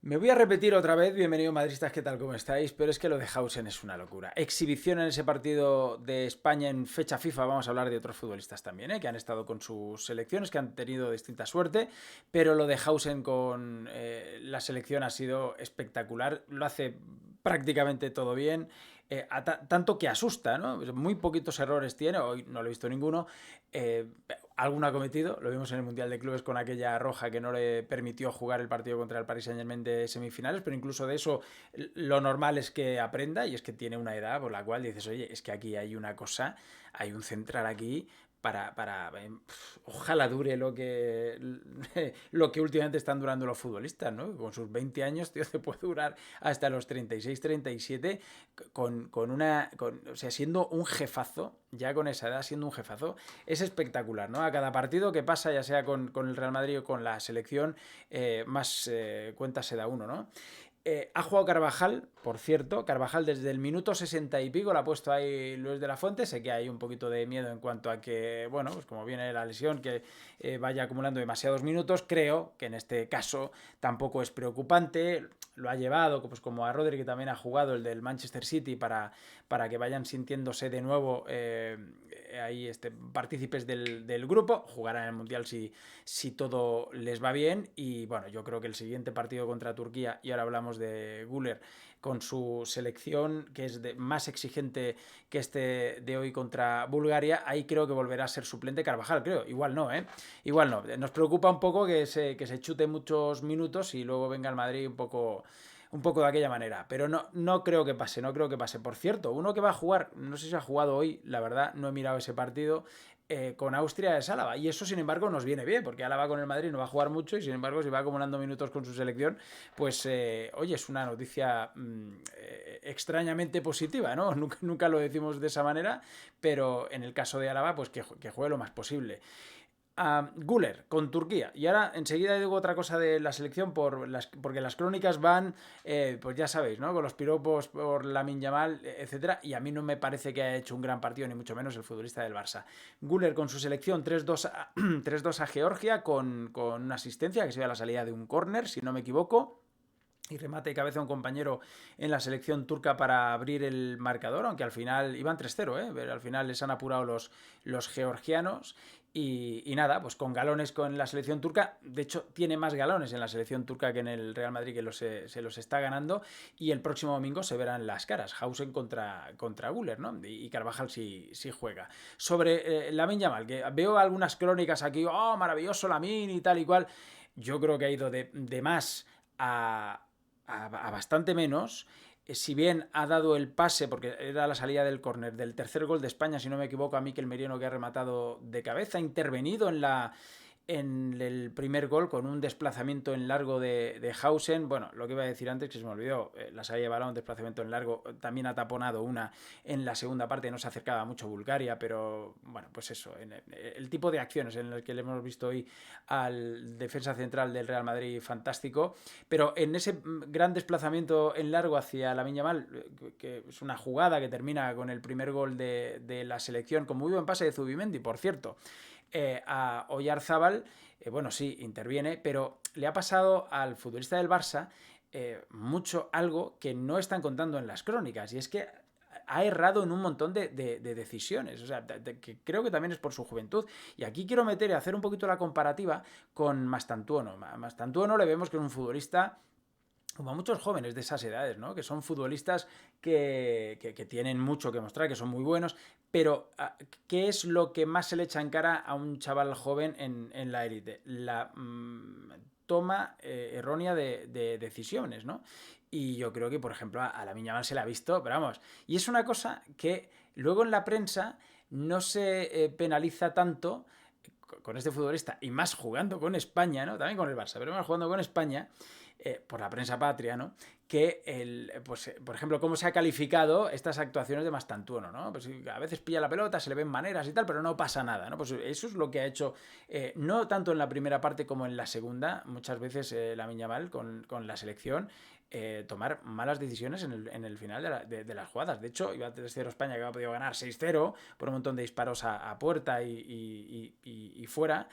Me voy a repetir otra vez, bienvenido madristas, ¿qué tal? ¿Cómo estáis? Pero es que lo de Hausen es una locura. Exhibición en ese partido de España en fecha FIFA, vamos a hablar de otros futbolistas también, que han estado con sus selecciones, que han tenido distinta suerte, pero lo de Hausen con la selección ha sido espectacular, lo hace prácticamente todo bien, tanto que asusta, ¿no? Muy poquitos errores tiene, hoy no lo he visto ninguno, eh, alguno ha cometido, lo vimos en el Mundial de Clubes con aquella roja que no le permitió jugar el partido contra el Paris Saint-Germain de semifinales, pero incluso de eso lo normal es que aprenda y es que tiene una edad por la cual dices, oye, es que aquí hay una cosa, hay un central aquí ojalá dure lo que últimamente están durando los futbolistas, ¿no? Con sus 20 años, tío, se puede durar hasta los 36, 37 o sea, siendo un jefazo, ya con esa edad siendo un jefazo, es espectacular, ¿no? A cada partido que pasa, ya sea con el Real Madrid o con la selección, más cuenta se da uno, ¿no? Ha jugado Carvajal, por cierto. Carvajal desde el minuto 60 y pico lo ha puesto ahí Luis de la Fuente. Sé que hay un poquito de miedo en cuanto a que, bueno, pues como viene la lesión, que vaya acumulando demasiados minutos. Creo que en este caso tampoco es preocupante. Lo ha llevado, pues como a Rodri, que también ha jugado el del Manchester City, para que vayan sintiéndose de nuevo ahí partícipes del grupo. Jugarán en el Mundial si todo les va bien. Y bueno, yo creo que el siguiente partido contra Turquía, y ahora hablamos de Güler, con su selección, que es más exigente que este de hoy contra Bulgaria, ahí creo que volverá a ser suplente Carvajal, creo. Igual no, ¿eh? Igual no. Nos preocupa un poco que se chute muchos minutos y luego venga el Madrid un poco de aquella manera. Pero no creo que pase, no creo que pase. Por cierto, uno que va a jugar, no sé si ha jugado hoy, la verdad, no he mirado ese partido, con Austria es Álava. Y eso, sin embargo, nos viene bien, porque Álava con el Madrid no va a jugar mucho y, sin embargo, si va acumulando minutos con su selección, pues, oye, es una noticia extrañamente positiva, ¿no? Nunca lo decimos de esa manera, pero en el caso de Álava, pues que juegue lo más posible. Güler con Turquía. Y ahora enseguida digo otra cosa de la selección porque las crónicas van, pues ya sabéis, ¿no? Con los piropos por Lamine Yamal, etcétera. Y a mí no me parece que haya hecho un gran partido, ni mucho menos el futbolista del Barça. Güler con su selección 3-2 a, 3-2 a Georgia con una asistencia que se ve a la salida de un córner, si no me equivoco, y remate de cabeza a un compañero en la selección turca para abrir el marcador, aunque al final iban 3-0, pero al final les han apurado los georgianos. Y nada, pues con galones con la selección turca. De hecho, tiene más galones en la selección turca que en el Real Madrid, que se los está ganando. Y el próximo domingo se verán las caras. Hausen contra Güler, ¿no? Y Carvajal sí juega. Sobre Lamine Yamal, que veo algunas crónicas aquí, oh, maravilloso Lamine y tal y cual. Yo creo que ha ido de más a bastante menos. Si bien ha dado el pase, porque era la salida del córner del tercer gol de España, si no me equivoco, a Mikel Merino, que ha rematado de cabeza, ha intervenido en el primer gol con un desplazamiento en largo de Hausen. Bueno, lo que iba a decir antes, que se me olvidó, la salida de balón, desplazamiento en largo, también ha taponado una en la segunda parte, no se acercaba mucho Bulgaria, pero bueno, pues eso, el tipo de acciones en el que le hemos visto hoy al defensa central del Real Madrid, fantástico, pero en ese gran desplazamiento en largo hacia Lamine Yamal, que es una jugada que termina con el primer gol de la selección, con muy buen pase de Zubimendi, por cierto, a Oyarzábal, bueno, sí, interviene, pero le ha pasado al futbolista del Barça mucho algo que no están contando en las crónicas, y es que ha errado en un montón de decisiones. O sea, que creo que también es por su juventud. Y aquí quiero meter y hacer un poquito la comparativa con Mastantuono. Mastantuono le vemos que es un futbolista como a muchos jóvenes de esas edades, ¿no? Que son futbolistas que tienen mucho que mostrar, que son muy buenos, pero ¿qué es lo que más se le echa en cara a un chaval joven en la élite? La toma errónea de decisiones, ¿no? Y yo creo que, por ejemplo, a la Yamal se la ha visto, pero vamos, y es una cosa que luego en la prensa no se penaliza tanto con este futbolista, y más jugando con España, ¿no? También con el Barça, pero más jugando con España, por la prensa patria, ¿no? Pues, por ejemplo, cómo se ha calificado estas actuaciones de Mastantuono, ¿no? Pues a veces pilla la pelota, se le ven maneras y tal, pero no pasa nada, ¿no? Pues eso es lo que ha hecho, no tanto en la primera parte como en la segunda, muchas veces Lamine Yamal con la selección, tomar malas decisiones en el final de las jugadas. De hecho, iba a 3-0 España, que había podido ganar 6-0 por un montón de disparos a puerta y fuera.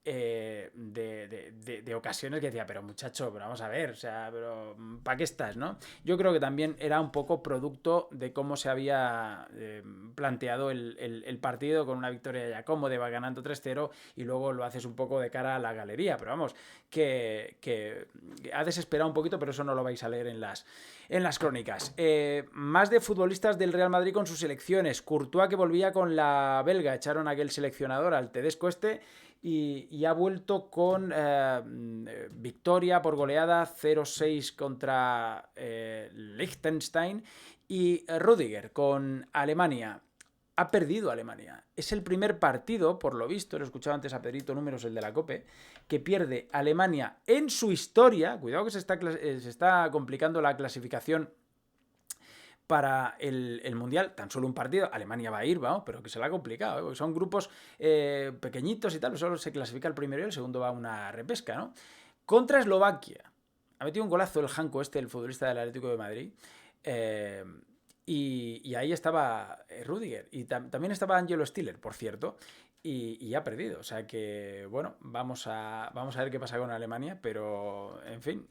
de ocasiones que decía, pero muchacho, pero vamos a ver, o sea, pero ¿para qué estás, no? Yo creo que también era un poco producto de cómo se había planteado el partido, con una victoria ya cómoda, va ganando 3-0 y luego lo haces un poco de cara a la galería, pero vamos, que ha desesperado un poquito, pero eso no lo vais a leer en las crónicas. Más de futbolistas del Real Madrid con sus selecciones. Courtois, que volvía con la belga, echaron a aquel seleccionador, al Tedesco y ha vuelto con victoria por goleada 0-6 contra Liechtenstein, y Rüdiger con Alemania. Ha perdido Alemania. Es el primer partido, por lo visto, lo escuchaba antes a Pedrito Números, el de la COPE, que pierde Alemania en su historia. Cuidado que se está complicando la clasificación para el Mundial. Tan solo un partido, Alemania va a ir, vamos, pero que se la ha complicado, porque son grupos pequeñitos y tal, solo se clasifica el primero y el segundo va a una repesca, ¿no? Contra Eslovaquia. Ha metido un golazo el Janko, el futbolista del Atlético de Madrid. Y ahí estaba Rüdiger. Y también estaba Angelo Stiller, por cierto. Y ha perdido. O sea que, bueno, vamos a ver qué pasa con Alemania. Pero, en fin,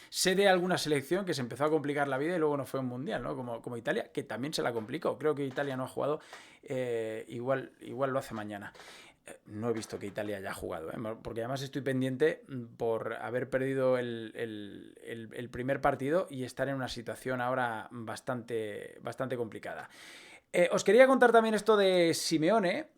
sé de alguna selección que se empezó a complicar la vida y luego no fue un mundial, ¿no? Como Italia, que también se la complicó. Creo que Italia no ha jugado. Igual lo hace mañana. No he visto que Italia haya jugado, porque además estoy pendiente por haber perdido el primer partido y estar en una situación ahora bastante complicada. Os quería contar también esto de Simeone,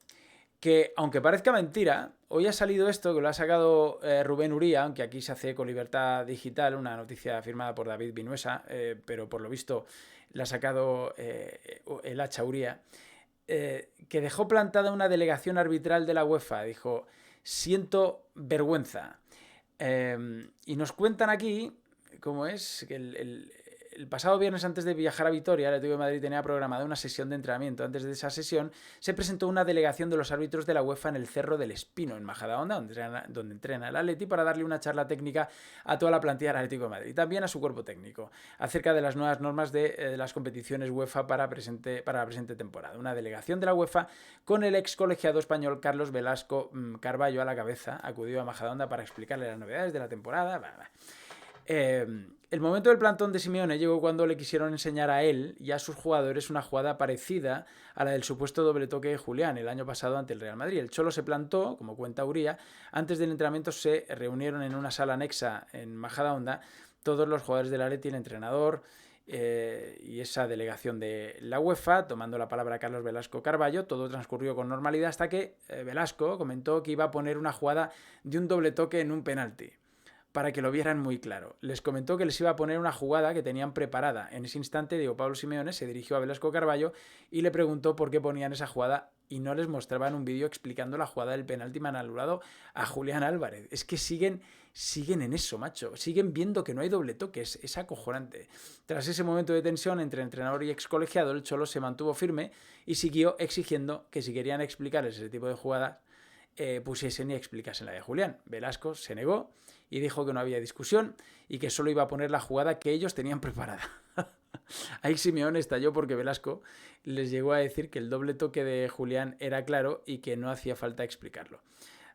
que aunque parezca mentira, hoy ha salido esto, que lo ha sacado Rubén Uría, aunque aquí se hace con Libertad Digital, una noticia firmada por David Vinuesa, pero por lo visto la ha sacado el Hacha Uría, que dejó plantada una delegación arbitral de la UEFA. Dijo, siento vergüenza. Y nos cuentan aquí cómo es que el pasado viernes, antes de viajar a Vitoria, el Atlético de Madrid tenía programada una sesión de entrenamiento. Antes de esa sesión se presentó una delegación de los árbitros de la UEFA en el Cerro del Espino, en Majadahonda, donde entrena el Atleti, para darle una charla técnica a toda la plantilla del Atlético de Madrid y también a su cuerpo técnico acerca de las nuevas normas de las competiciones UEFA para la presente temporada. Una delegación de la UEFA con el ex colegiado español Carlos Velasco Carballo a la cabeza acudió a Majadahonda para explicarle las novedades de la temporada. El momento del plantón de Simeone llegó cuando le quisieron enseñar a él y a sus jugadores una jugada parecida a la del supuesto doble toque de Julián el año pasado ante el Real Madrid. El Cholo se plantó, como cuenta Uría. Antes del entrenamiento se reunieron en una sala anexa en Majadahonda todos los jugadores del Atleti, el entrenador y esa delegación de la UEFA, tomando la palabra Carlos Velasco Carballo. Todo transcurrió con normalidad hasta que Velasco comentó que iba a poner una jugada de un doble toque en un penalti, para que lo vieran muy claro. Les comentó que les iba a poner una jugada que tenían preparada. En ese instante, Diego Pablo Simeone se dirigió a Velasco Carballo y le preguntó por qué ponían esa jugada y no les mostraban un vídeo explicando la jugada del penalti mal anulado a Julián Álvarez. Es que siguen en eso, macho. Siguen viendo que no hay doble toque. Es acojonante. Tras ese momento de tensión entre entrenador y ex colegiado, el Cholo se mantuvo firme y siguió exigiendo que si querían explicarles ese tipo de jugadas, pusiesen y explicasen la de Julián. Velasco se negó y dijo que no había discusión y que solo iba a poner la jugada que ellos tenían preparada. Ahí Simeone estalló porque Velasco les llegó a decir que el doble toque de Julián era claro y que no hacía falta explicarlo.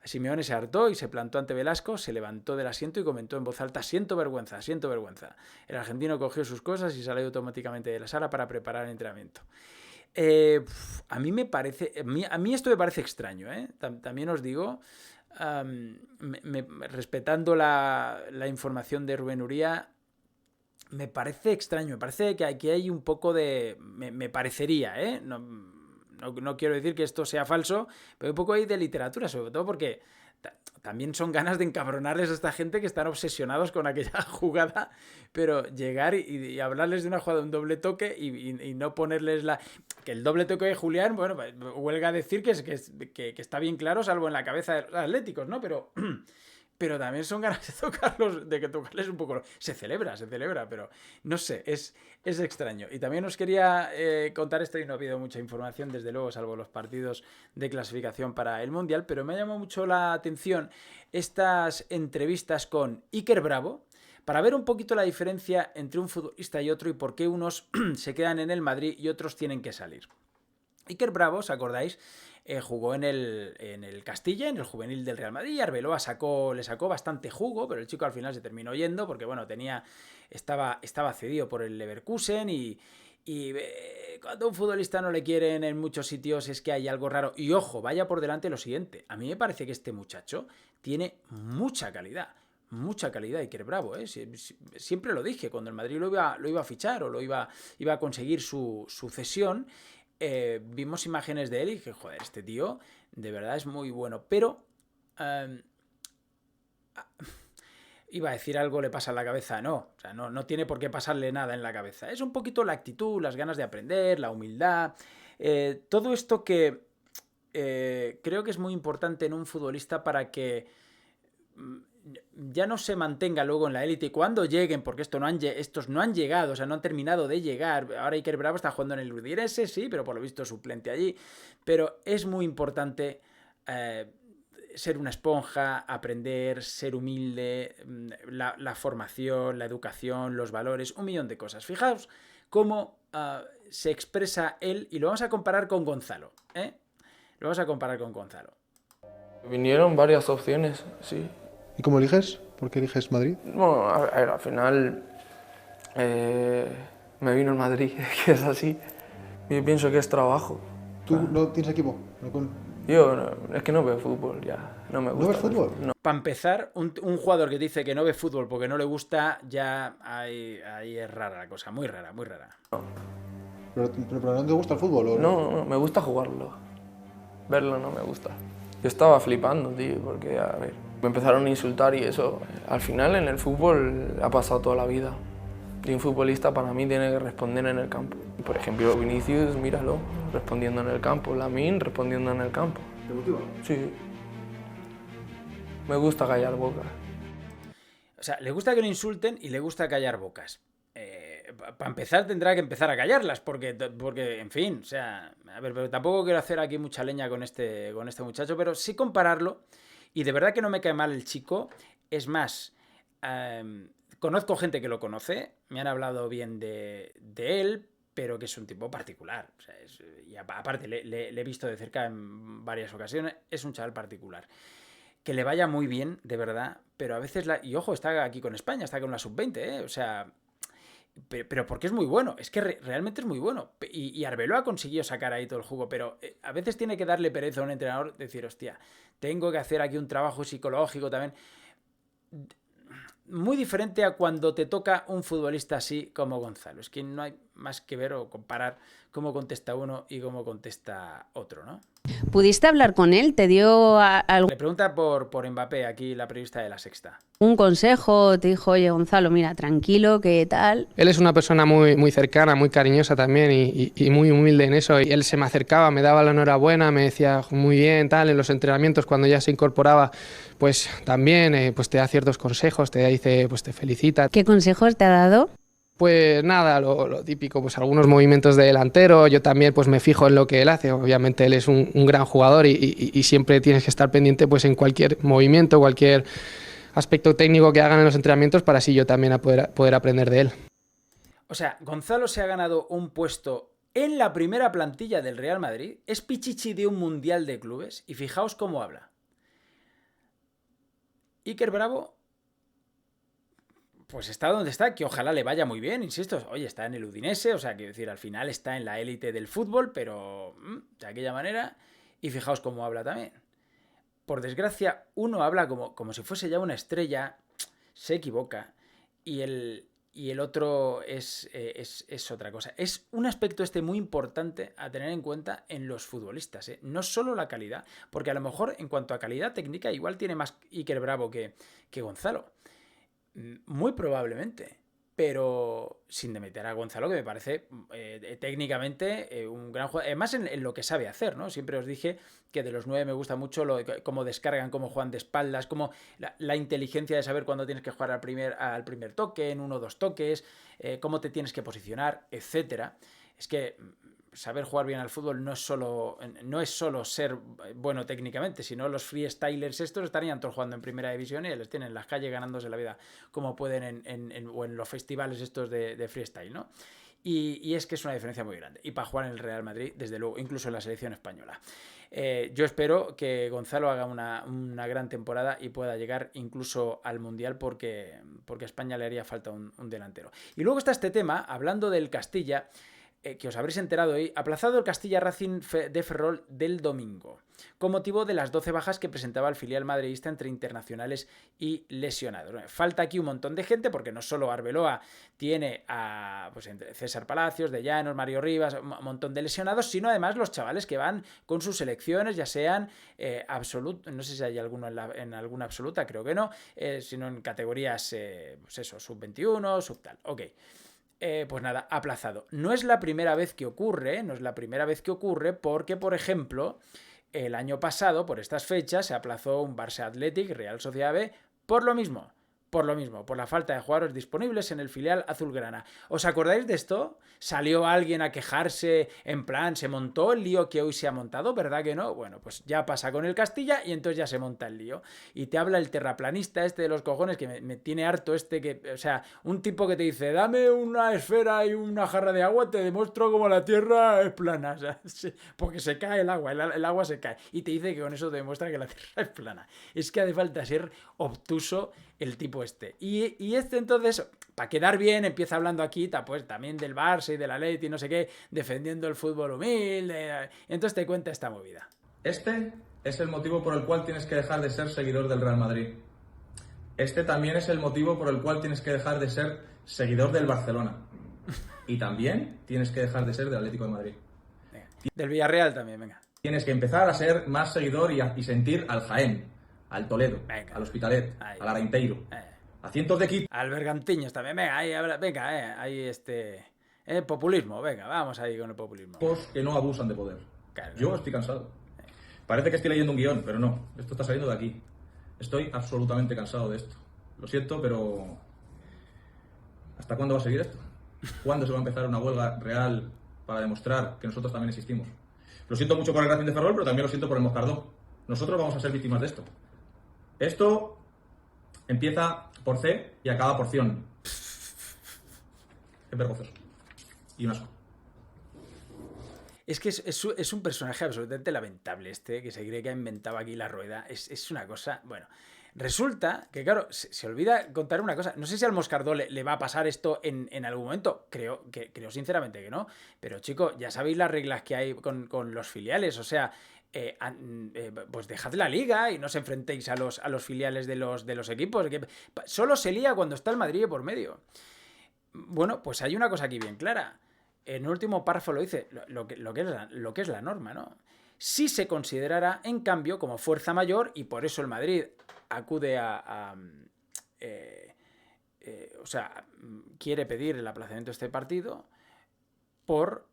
Simeone se hartó y se plantó ante Velasco, se levantó del asiento y comentó en voz alta: siento vergüenza, siento vergüenza. El argentino cogió sus cosas y salió automáticamente de la sala para preparar el entrenamiento. A mí esto me parece extraño, ¿eh? También os digo, respetando la información de Rubén Uría, me parece extraño, me parece que aquí hay un poco de... Me parecería, ¿eh? No quiero decir que esto sea falso, pero un poco hay de literatura, sobre todo porque también son ganas de encabronarles a esta gente que están obsesionados con aquella jugada, pero llegar y hablarles de una jugada de un doble toque y no ponerles que el doble toque de Julián, bueno, huelga decir que está bien claro, salvo en la cabeza de los atléticos, ¿no? Pero también son ganas de tocarles un poco. Se celebra, pero no sé, es extraño. Y también os quería contar esto, y no ha habido mucha información, desde luego, salvo los partidos de clasificación para el Mundial, pero me ha llamado mucho la atención estas entrevistas con Iker Bravo, para ver un poquito la diferencia entre un futbolista y otro y por qué unos se quedan en el Madrid y otros tienen que salir. Iker Bravo, ¿os acordáis? Jugó en el Castilla, en el juvenil del Real Madrid, y Arbeloa le sacó bastante jugo, pero el chico al final se terminó yendo porque, bueno, estaba cedido por el Leverkusen y cuando a un futbolista no le quieren en muchos sitios es que hay algo raro. Y ojo, vaya por delante lo siguiente. A mí me parece que este muchacho tiene mucha calidad. Mucha calidad Iker Bravo, ¿eh? Siempre lo dije, cuando el Madrid lo iba a fichar o iba a conseguir su cesión, vimos imágenes de él y dije, joder, este tío de verdad es muy bueno. Pero iba a decir algo le pasa en la cabeza, no, o sea, no tiene por qué pasarle nada en la cabeza. Es un poquito la actitud, las ganas de aprender, la humildad, todo esto que creo que es muy importante en un futbolista para que ya no se mantenga luego en la élite y cuando lleguen, porque estos no han llegado, o sea, no han terminado de llegar. Ahora Iker Bravo está jugando en el Udinese, sí, pero por lo visto suplente allí. Pero es muy importante ser una esponja, aprender, ser humilde, la formación, la educación, los valores, un millón de cosas. Fijaos cómo se expresa él y lo vamos a comparar con Gonzalo, ¿eh? Lo vamos a comparar con Gonzalo. Vinieron varias opciones, sí. ¿Y cómo eliges? ¿Por qué eliges Madrid? Bueno, a ver, al final me vino el Madrid, que es así. Yo pienso que es trabajo. ¿Tú no tienes equipo? Yo es que no veo fútbol ya, no me gusta. ¿No ves fútbol? No. Para empezar, un jugador que dice que no ve fútbol porque no le gusta, ya ahí es rara la cosa, muy rara, muy rara. ¿Pero no te gusta el fútbol? ¿O No, me gusta jugarlo. Verlo no me gusta. Yo estaba flipando, tío, porque, a ver, me empezaron a insultar y eso. Al final en el fútbol ha pasado toda la vida. Y un futbolista para mí tiene que responder en el campo. Por ejemplo, Vinicius, míralo, respondiendo en el campo. Lamine, respondiendo en el campo. ¿Te motiva? Sí. Me gusta callar bocas. O sea, le gusta que lo insulten y le gusta callar bocas. Para empezar tendrá que empezar a callarlas, porque, en fin, o sea, a ver, pero tampoco quiero hacer aquí mucha leña con este muchacho, pero sí compararlo, y de verdad que no me cae mal el chico, es más, conozco gente que lo conoce, me han hablado bien de él, pero que es un tipo particular, o sea, y aparte le he visto de cerca en varias ocasiones, es un chaval particular. Que le vaya muy bien, de verdad, pero a veces, y ojo, está aquí con España, está con la sub-20, o sea... Pero porque es muy bueno, es que realmente es muy bueno. Y Arbeloa ha conseguido sacar ahí todo el jugo, pero a veces tiene que darle pereza a un entrenador decir, hostia, tengo que hacer aquí un trabajo psicológico también. Muy diferente a cuando te toca un futbolista así como Gonzalo. Es que no hay más que ver o comparar cómo contesta uno y cómo contesta otro, ¿no? ¿Pudiste hablar con él? ¿Te dio algún Le pregunta por Mbappé, aquí la periodista de La Sexta. consejo? ¿Te dijo, oye, Gonzalo, mira, tranquilo, qué tal? Él es una persona muy, muy cercana, muy cariñosa también y muy humilde en eso. Y él se me acercaba, me daba la enhorabuena, me decía muy bien, tal, en los entrenamientos cuando ya se incorporaba, pues también pues te da ciertos consejos, te dice, pues te felicita. ¿Qué consejos te ha dado? Pues nada, lo típico, pues algunos movimientos de delantero, yo también pues me fijo en lo que él hace, obviamente él es un gran jugador y siempre tienes que estar pendiente pues en cualquier movimiento, cualquier aspecto técnico que hagan en los entrenamientos para así yo también poder aprender de él. O sea, Gonzalo se ha ganado un puesto en la primera plantilla del Real Madrid, es pichichi de un mundial de clubes y fijaos cómo habla. Iker Bravo pues está donde está, que ojalá le vaya muy bien, insisto, oye, está en el Udinese, o sea, quiero decir, al final está en la élite del fútbol, pero de aquella manera, y fijaos cómo habla también. Por desgracia, uno habla como si fuese ya una estrella, se equivoca, y el otro es otra cosa. Es un aspecto muy importante a tener en cuenta en los futbolistas, ¿eh? No solo la calidad, porque a lo mejor en cuanto a calidad técnica igual tiene más Iker Bravo que Gonzalo. Muy probablemente, pero sin demeter a Gonzalo, que me parece técnicamente un gran jugador, además en lo que sabe hacer, ¿no? Siempre os dije que de los 9 me gusta mucho cómo descargan, cómo juegan de espaldas, cómo la inteligencia de saber cuándo tienes que jugar al primer toque, en 1 o 2 toques, cómo te tienes que posicionar, etcétera. Es que saber jugar bien al fútbol no es solo ser bueno técnicamente, sino los freestylers estos estarían todos jugando en primera división y les tienen en las calles ganándose la vida como pueden o en los festivales estos de freestyle, ¿no? Y es que es una diferencia muy grande. Y para jugar en el Real Madrid, desde luego, incluso en la selección española. Yo espero que Gonzalo haga una gran temporada y pueda llegar incluso al Mundial porque a España le haría falta un delantero. Y luego está este tema, hablando del Castilla, que os habréis enterado hoy, aplazado el Castilla Racing de Ferrol del domingo, con motivo de las 12 bajas que presentaba el filial madridista entre internacionales y lesionados. Falta aquí un montón de gente, porque no solo Arbeloa tiene a César Palacios, De Llanos, Mario Rivas, un montón de lesionados, sino además los chavales que van con sus selecciones, ya sean no sé si hay alguno en alguna absoluta, creo que no, sino en categorías, sub-21, sub-tal. Ok. Pues nada, aplazado. No es la primera vez que ocurre, porque, por ejemplo, el año pasado, por estas fechas, se aplazó un Barça Athletic, Real Sociedad B, por lo mismo, por la falta de jugadores disponibles en el filial azulgrana. ¿Os acordáis de esto? Salió alguien a quejarse, en plan, se montó el lío que hoy se ha montado, ¿verdad que no? Bueno, pues ya pasa con el Castilla y entonces ya se monta el lío. Y te habla el terraplanista este de los cojones, que me tiene harto un tipo que te dice, dame una esfera y una jarra de agua, te demuestro cómo la Tierra es plana. O sea, porque se cae el agua, el agua se cae. Y te dice que con eso te demuestra que la Tierra es plana. Es que hace falta ser obtuso el tipo este. Y este entonces, para quedar bien, empieza hablando aquí pues también del Barça y del Atleti y no sé qué, defendiendo el fútbol humilde. Entonces te cuenta esta movida. Este es el motivo por el cual tienes que dejar de ser seguidor del Real Madrid. Este también es el motivo por el cual tienes que dejar de ser seguidor del Barcelona. Y también tienes que dejar de ser del Atlético de Madrid. Venga. Del Villarreal también, venga. Tienes que empezar a ser más seguidor y sentir al Jaén, al Toledo, venga, al Hospitalet, al Arenteiro, a cientos de equipos. Al Bergantiños también, venga, ahí populismo, venga, vamos ahí con el populismo. Que no abusan de poder. Claro. Yo estoy cansado. Parece que estoy leyendo un guión, pero no, esto está saliendo de aquí. Estoy absolutamente cansado de esto. Lo siento, pero ¿hasta cuándo va a seguir esto? ¿Cuándo se va a empezar una huelga real para demostrar que nosotros también existimos? Lo siento mucho por el Racing de Ferrol, pero también lo siento por el Moscardó. Nosotros vamos a ser víctimas de esto. Esto empieza por C y acaba por Ción. Es vergonzoso. Y un asco. Es que es un personaje absolutamente lamentable que se cree que ha inventado aquí la rueda. Es una cosa... Bueno, resulta que, claro, se olvida contar una cosa. No sé si al Moscardó le va a pasar esto en algún momento. Creo sinceramente que no. Pero, chicos, ya sabéis las reglas que hay con los filiales. O sea... pues dejad la liga y no os enfrentéis a los filiales de los equipos, que solo se lía cuando está el Madrid por medio. Bueno, pues hay una cosa aquí bien clara. En el último párrafo lo dice, lo que es la norma, ¿no? Sí se considerará, en cambio, como fuerza mayor, y por eso el Madrid acude quiere pedir el aplazamiento de este partido por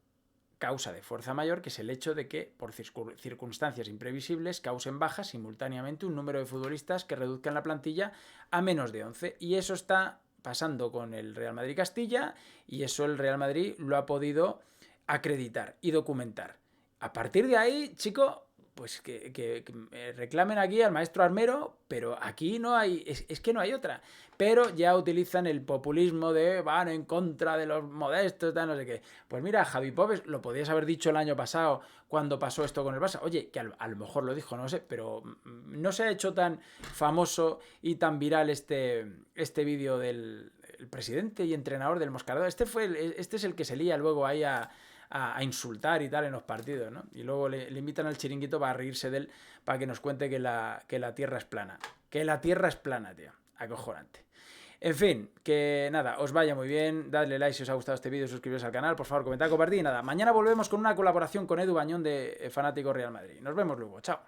causa de fuerza mayor, que es el hecho de que, por circunstancias imprevisibles, causen bajas simultáneamente un número de futbolistas que reduzcan la plantilla a menos de 11. Y eso está pasando con el Real Madrid Castilla, y eso el Real Madrid lo ha podido acreditar y documentar. A partir de ahí, chico, pues que reclamen aquí al maestro Armero, pero aquí no hay, es que no hay otra. Pero ya utilizan el populismo de van en contra de los modestos, no sé qué. Pues mira, Javi Pobes, lo podías haber dicho el año pasado cuando pasó esto con el Barça. Oye, que a lo mejor lo dijo, no sé, pero no se ha hecho tan famoso y tan viral este vídeo del presidente y entrenador del Moscardó. Este es el que se lía luego ahí a insultar y tal en los partidos, ¿no? Y luego le invitan al chiringuito para reírse de él, para que nos cuente que la Tierra es plana. Que la Tierra es plana, tío. Acojonante. En fin, que nada, os vaya muy bien, dadle like si os ha gustado este vídeo, suscribiros al canal, por favor, comentad, compartid y nada. Mañana volvemos con una colaboración con Edu Bañón de Fanático Real Madrid. Nos vemos luego, chao.